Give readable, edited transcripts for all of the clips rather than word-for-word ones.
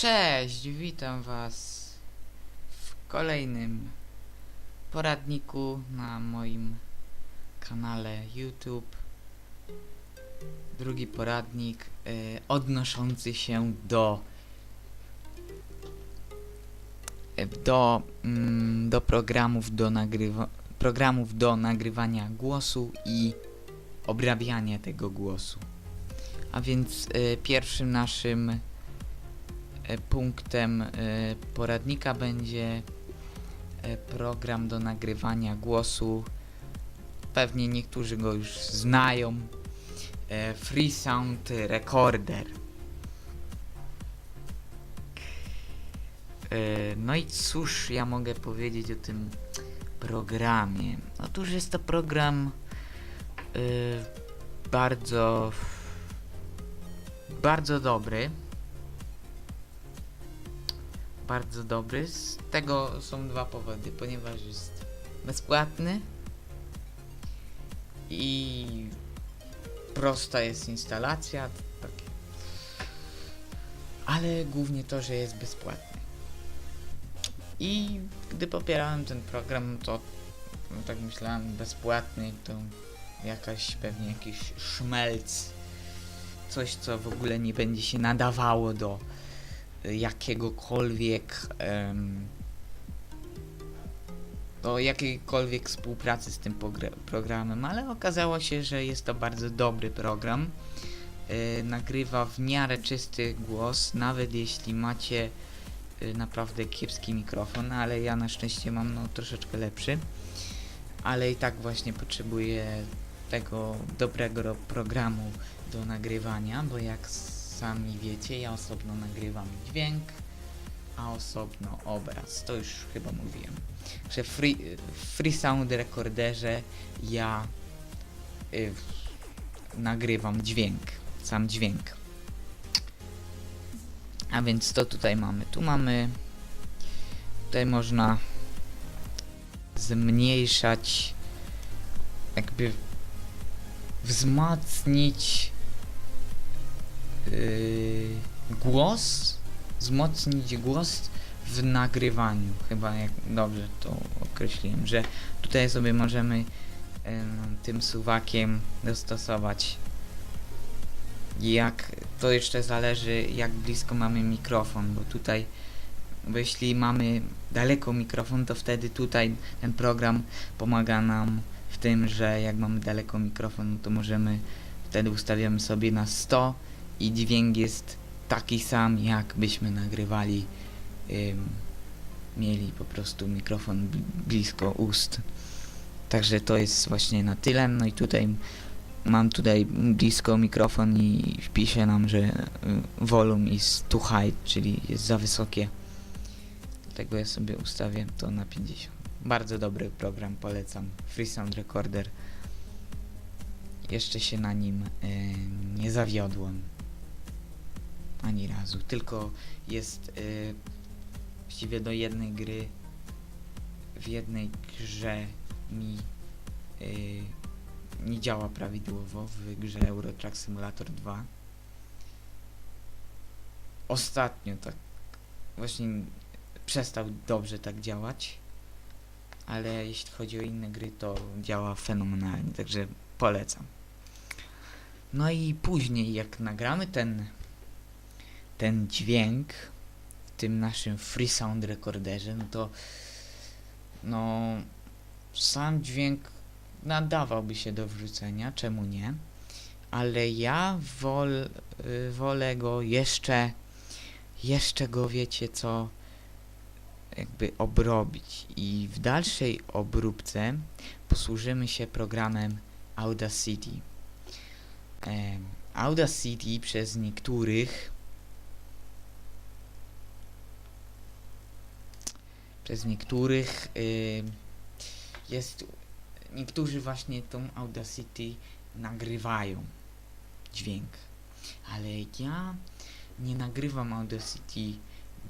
Cześć, witam was w kolejnym poradniku na moim kanale YouTube. Drugi poradnik odnoszący się do programów do nagrywania głosu i obrabiania tego głosu. A więc pierwszym naszym punktem poradnika będzie program do nagrywania głosu. Pewnie niektórzy go już znają. Freesound Recorder. No i cóż ja mogę powiedzieć o tym programie? Otóż jest to program bardzo dobry. Bardzo dobry. Z tego są dwa powody, ponieważ jest bezpłatny i prosta jest instalacja, ale głównie to, że jest bezpłatny. I gdy popierałem ten program, to tak myślałem, bezpłatny to pewnie jakiś szmelc, coś co w ogóle nie będzie się nadawało do jakiejkolwiek współpracy z tym programem, ale okazało się, że jest to bardzo dobry program. Nagrywa w miarę czysty głos, nawet jeśli macie naprawdę kiepski mikrofon, ale ja na szczęście mam troszeczkę lepszy, ale i tak właśnie potrzebuję tego dobrego programu do nagrywania, bo jak sami wiecie, ja osobno nagrywam dźwięk, a osobno obraz. To już chyba mówiłem, że w Freesound Recorderze ja nagrywam sam dźwięk. A więc to tutaj mamy. Tutaj można zmniejszać, jakby wzmocnić wzmocnić głos w nagrywaniu. Chyba jak dobrze to określiłem, że tutaj sobie możemy tym suwakiem dostosować. To jeszcze zależy, jak blisko mamy mikrofon, bo jeśli mamy daleko mikrofon, to wtedy tutaj ten program pomaga nam w tym, że jak mamy daleko mikrofon, to wtedy ustawiamy sobie na 100 i dźwięk jest taki sam, jakbyśmy nagrywali, mieli po prostu mikrofon blisko ust. Także to jest właśnie na tyle. No i mam blisko mikrofon i wpisze nam, że volume is too high, czyli jest za wysokie. Dlatego ja sobie ustawię to na 50. Bardzo dobry program, polecam. Freesound Recorder. Jeszcze się na nim nie zawiodłem ani razu, tylko jest właściwie do jednej gry, w jednej grze mi nie działa prawidłowo, w grze Euro Truck Simulator 2. Ostatnio tak właśnie przestał dobrze tak działać, ale jeśli chodzi o inne gry, to działa fenomenalnie, także polecam. No i później, jak nagramy ten dźwięk w tym naszym Freesound Recorderze, sam dźwięk nadawałby się do wrzucenia, czemu nie? Ale ja wolę go jeszcze go, wiecie co, jakby obrobić, i w dalszej obróbce posłużymy się programem Audacity. Audacity przez niektórych niektórzy właśnie tą Audacity nagrywają dźwięk, ale ja nie nagrywam Audacity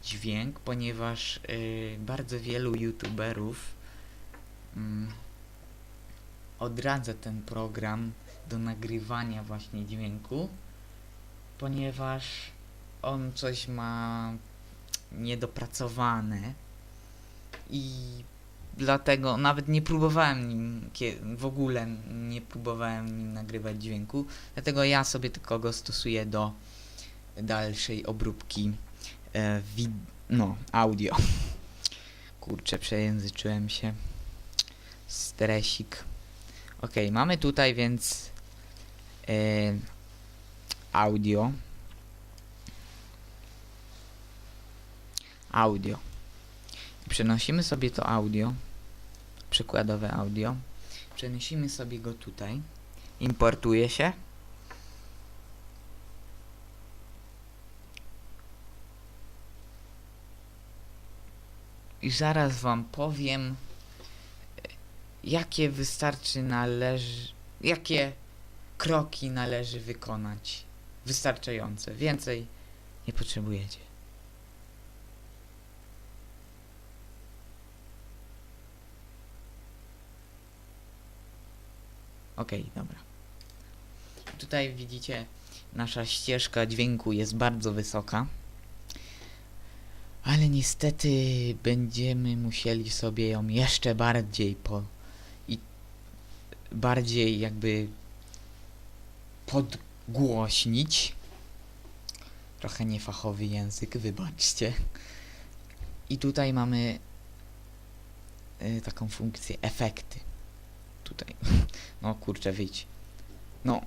dźwięk, ponieważ bardzo wielu youtuberów odradza ten program do nagrywania właśnie dźwięku, ponieważ on coś ma niedopracowane i dlatego nawet nie próbowałem nim w ogóle nie próbowałem nim nagrywać dźwięku, dlatego ja sobie tylko go stosuję do dalszej obróbki audio. Kurczę, przejęzyczyłem się. Stresik. Ok, mamy tutaj więc audio. Przenosimy sobie to audio, przykładowe audio. Przenosimy sobie go tutaj. Importuje się. I zaraz wam powiem, jakie kroki należy wykonać. Wystarczające. Więcej nie potrzebujecie. Okej, dobra. Tutaj widzicie, nasza ścieżka dźwięku jest bardzo wysoka. Ale niestety będziemy musieli sobie ją jeszcze bardziej jakby podgłośnić. Trochę niefachowy język, wybaczcie. I tutaj mamy taką funkcję efekty. Tutaj. No kurczę, wyjdź. No.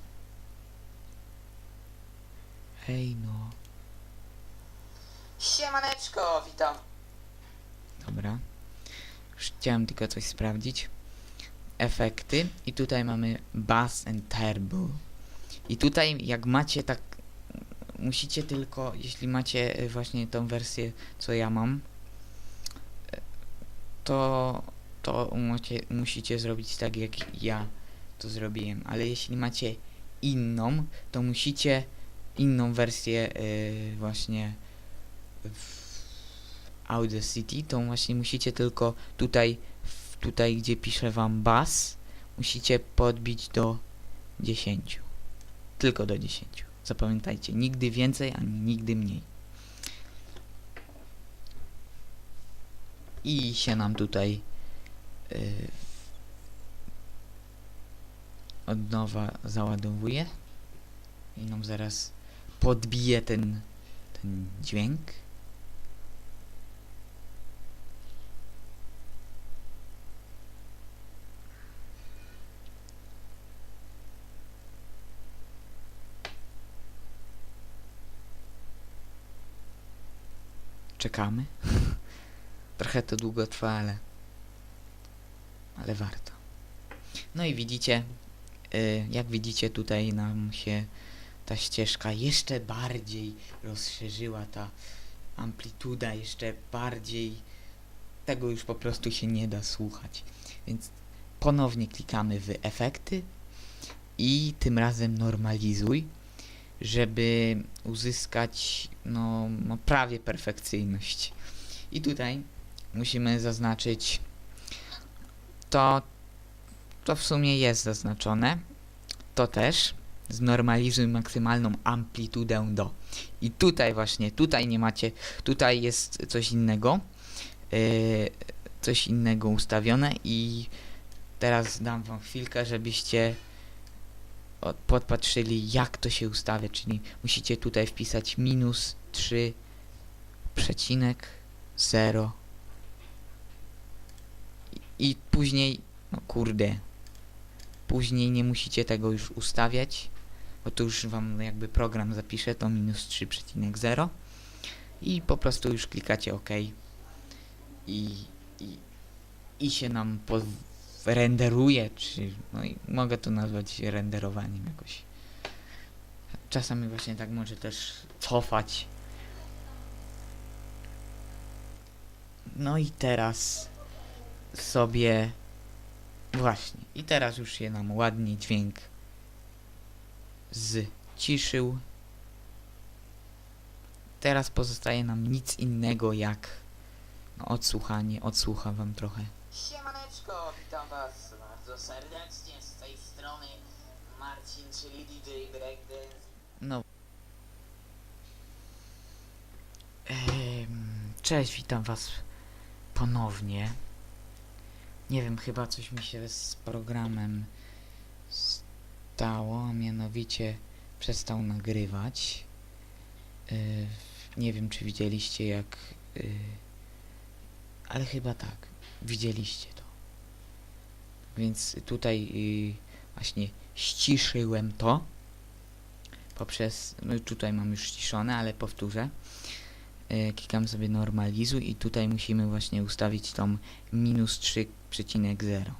Hej no. Siemaneczko, witam. Dobra. Już chciałem tylko coś sprawdzić. Efekty. I tutaj mamy Bass and Turbo. I tutaj jak macie tak... Musicie tylko, jeśli macie właśnie tą wersję, co ja mam, to musicie zrobić tak, jak ja to zrobiłem. Ale jeśli macie inną, to musicie inną wersję właśnie w Audacity, to właśnie musicie tylko tutaj gdzie piszę wam bass, musicie podbić do 10. Tylko do 10. Zapamiętajcie, nigdy więcej, ani nigdy mniej. I się nam tutaj od nowa załadowuje. I nam zaraz podbije ten dźwięk. Czekamy. Trochę to długo trwa, ale warto. No i widzicie, jak widzicie, tutaj nam się ta ścieżka jeszcze bardziej rozszerzyła, ta amplituda jeszcze bardziej, tego już po prostu się nie da słuchać. Więc ponownie klikamy w efekty i tym razem normalizuj, żeby uzyskać no prawie perfekcyjność. I tutaj musimy zaznaczyć to w sumie jest zaznaczone, to też znormalizuj maksymalną amplitudę do. I tutaj właśnie, tutaj nie macie, tutaj jest coś innego ustawione i teraz dam wam chwilkę, żebyście podpatrzyli, jak to się ustawia, czyli musicie tutaj wpisać -3,0 i później, no kurde, później nie musicie tego już ustawiać, bo tu już wam jakby program zapisze to -3,0 i po prostu już klikacie OK i się nam renderuje, czy no i mogę to nazwać renderowaniem jakoś. Czasami właśnie tak może też cofać. No i teraz sobie właśnie, i teraz już się nam ładnie dźwięk zciszył. Teraz pozostaje nam nic innego jak odsłuchanie. Odsłucham wam trochę. Siemaneczko, witam was bardzo serdecznie z tej strony Marcin, czyli DJ Breakdance. No. Cześć, witam was ponownie. Nie wiem, chyba coś mi się z programem stało, a mianowicie przestał nagrywać. Nie wiem, czy widzieliście jak... ale chyba tak, widzieliście to. Więc tutaj właśnie ściszyłem to poprzez... No tutaj mam już ściszone, ale powtórzę. Klikam sobie normalizuj i tutaj musimy właśnie ustawić tą minus 3,0.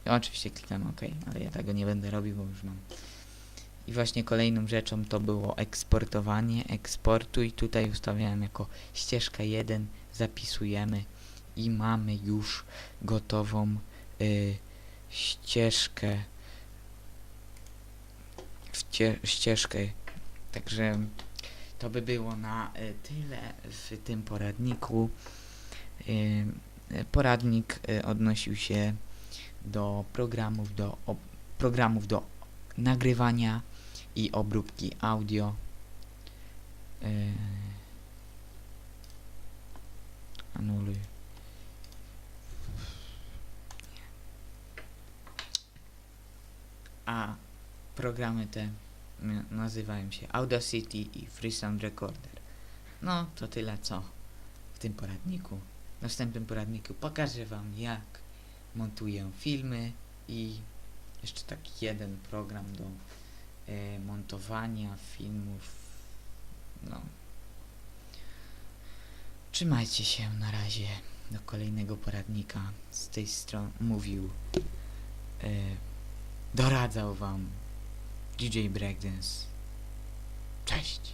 Oczywiście klikam OK, ale ja tego nie będę robił, bo już mam. I właśnie kolejną rzeczą to było eksportowanie, eksportu i tutaj ustawiałem jako ścieżka 1, zapisujemy i mamy już gotową ścieżkę, ścieżkę, także to by było na tyle w tym poradniku. Poradnik odnosił się do programów do nagrywania i obróbki audio. Anuluj. A programy te nazywają się Audacity i Freesound Recorder. No, to tyle co w tym poradniku. W następnym poradniku pokażę wam jak montuję filmy i jeszcze taki jeden program do montowania filmów. No. Trzymajcie się na razie. Do kolejnego poradnika. Z tej strony mówił, doradzał wam DJ Breakdance. Cześć!